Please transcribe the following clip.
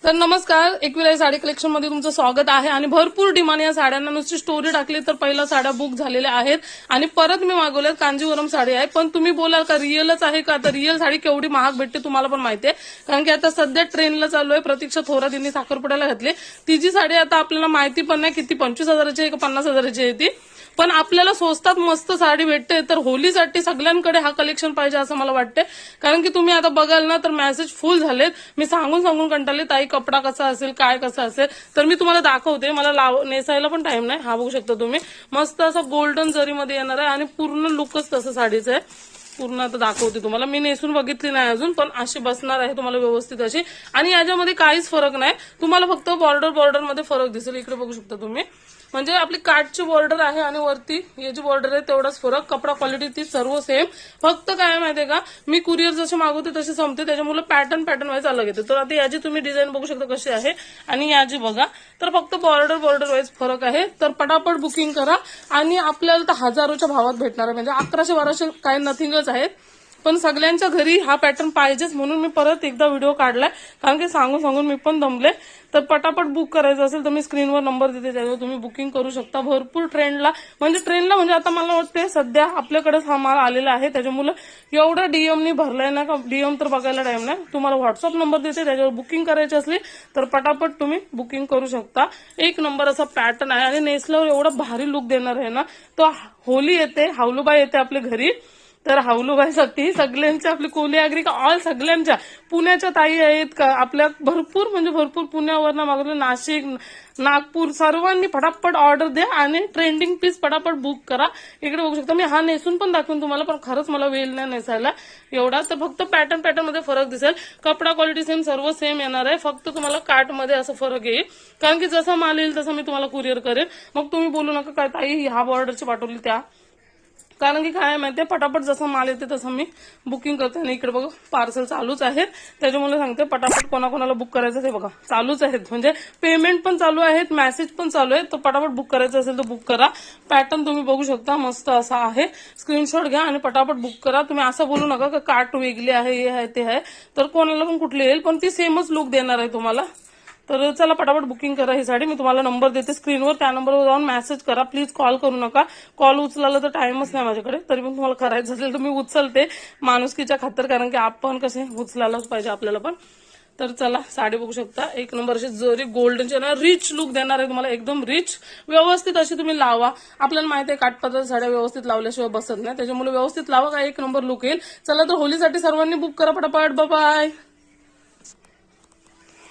तर नमस्कार, एकविरा साडी कलेक्शन मध्ये तुमचं स्वागत आहे आणि भरपूर डिमांड या साड्यांना. नुसती स्टोरी टाकली तर पहिल्या साड्या बुक झालेल्या आहेत आणि परत मी मागवल्यात. कांजीवरम साडी आहे, पण तुम्ही बोलाल का रिअलच आहे का? तर रिअल साडी केवढी महाग भेटते तुम्हाला पण माहिती आहे, कारण की आता सध्या ट्रेंडला चालू आहे. प्रतीक्षा थोरात यांनी साखरपुड्याला घातली. तिची साडी आता आपल्याला माहिती पण नाही किती 25,000ची आहे का 50,000ची आहे ती, पण आपल्याला स्वस्तात मस्त साडी भेटते. तर होलीसाठी सगळ्यांकडे हा कलेक्शन पाहिजे असं मला वाटते, कारण की तुम्ही आता बघाल ना तर मेसेज फुल झालेत. मी सांगून कंटाळले ताई कपडा कसा असेल काय कसा असेल. तर मी तुम्हाला दाखवते, मला नेसायला पण टाइम नाही. हा बघू शकता तुम्ही, मस्त असं गोल्डन जरीमध्ये येणार आहे आणि पूर्ण लुकच तसं साडीचं आहे. पूर्ण आता दाखवते तुम्हाला. मी नेसून बघितली नाही अजून, पण अशी बसणार आहे तुम्हाला व्यवस्थित अशी. आणि याच्यामध्ये काहीच फरक नाही, तुम्हाला फक्त बॉर्डर मध्ये फरक दिसेल. इकडे बघू शकता तुम्ही, म्हणजे आपली काठची बॉर्डर आहे आणि वरती याची बॉर्डर आहे, तेवढाच फरक. कपडा क्वालिटी ती सर्व सेम. फक्त काय माहितीये का, मी कुरिअर जसे मागवते तसे संपते, त्याच्यामुळे पॅटर्न वाईज अलग येते. तर आता याची तुम्ही डिझाईन बघू शकता कशी आहे आणि याची बघा. तर फक्त बॉर्डर वाईज फरक आहे. तर पटापट बुकिंग करा आणि आपल्याला तर हजारोच्या भावात भेटणार आहे, म्हणजे 1100-1200 काय नथिंगच आहेत. पण सगळ्यांच्या घरी हा पॅटर्न पाहिजेच, म्हणून मी परत एकदा व्हिडिओ काढलाय, कारण की सांगून मी पण दमले. तर पटापट बुक करायचं असेल तर मी स्क्रीनवर नंबर देते, त्याच्यावर तुम्ही बुकिंग करू शकता. भरपूर ट्रेंडला म्हणजे आता मला वाटते सध्या आपल्याकडेच हा माल आलेला आहे, त्याच्यामुळे एवढा डीएमनी भरलाय ना का डीएम तर बघायला टाइम नाही. तुम्हाला व्हॉट्सअप नंबर देते, त्याच्यावर बुकिंग करायची असली तर पटापट तुम्ही बुकिंग करू शकता. एक नंबर असा पॅटर्न आहे आणि नेसल्यावर एवढा भारी लुक देणार आहे ना. तो होली येते, हावलूबाई येते आपल्या घरी, तर हावलूबाईसाठी सगळ्यांच्या, आपली कोली अग्री का ऑल सगळ्यांच्या, पुण्याच्या ताई आहेत का आपल्या, भरपूर पुण्यावरनं मागवलं, नाशिक, नागपूर, सर्वांनी फटाफट ऑर्डर द्या आणि ट्रेंडिंग पीस पटापट बुक करा. इकडे बघू शकता, मी हा नेसून पण दाखवून तुम्हाला, पण खरंच मला वेळ नाही नेसायला एवढा. तर फक्त पॅटर्न मध्ये फरक दिसेल. कपडा क्वालिटी सेम, सर्व सेम येणार आहे. फक्त तुम्हाला काट मध्ये असं फरक येईल, कारण की जसा माल येईल तसं मी तुम्हाला कुरिअर करेन. मग तुम्ही बोलू नका काय ताई ह्या बॉर्डरची पाठवली त्या, कारण की काय माहितीये पटापट जसं माल येते तसं मी बुकिंग करते. आणि इकडे बघा पार्सल चालूच आहेत, त्याच्यामुळे सांगते पटापट कोणाकोणाला बुक करायचं ते बघा चालूच आहेत, म्हणजे पेमेंट पण चालू आहेत, मेसेज पण चालू आहेत. तर पटापट बुक करायचं असेल तर बुक करा. पॅटर्न तुम्ही बघू शकता मस्त असा आहे. स्क्रीनशॉट घ्या आणि पटापट बुक करा. तुम्ही असं बोलू नका का कार्ट वेगळी आहे, हे आहे ते आहे, तर कोणाला पण कुठली येईल, पण ती सेमच लुक देणार आहे तुम्हाला. तर चला पटापट बुकिंग करा ही साडी. मी तुम्हाला नंबर देते स्क्रीनवर, त्या नंबरवर जाऊन मेसेज करा. प्लीज कॉल करू नका, कॉल उचलायला तर टाइमच नाही माझ्याकडे. तरी पण तुम्हाला करायचं असेल तर मी उचलते माणुसकीच्या खातर, कारण की आपण कसे उचलायलाच पाहिजे आपल्याला पण. तर चला साडी बघू शकता, एक नंबर अशी जरी गोल्डनची ना, रिच लुक देणार आहे तुम्हाला, एकदम रिच. व्यवस्थित अशी तुम्ही लावा. आपल्याला माहिती आहे काठपदर साड्या व्यवस्थित लावल्याशिवाय बसत नाही, त्याच्यामुळे व्यवस्थित लावा का एक नंबर लुक येईल. चला तर होलीसाठी सर्वांनी बुक करा पटापट. बाय.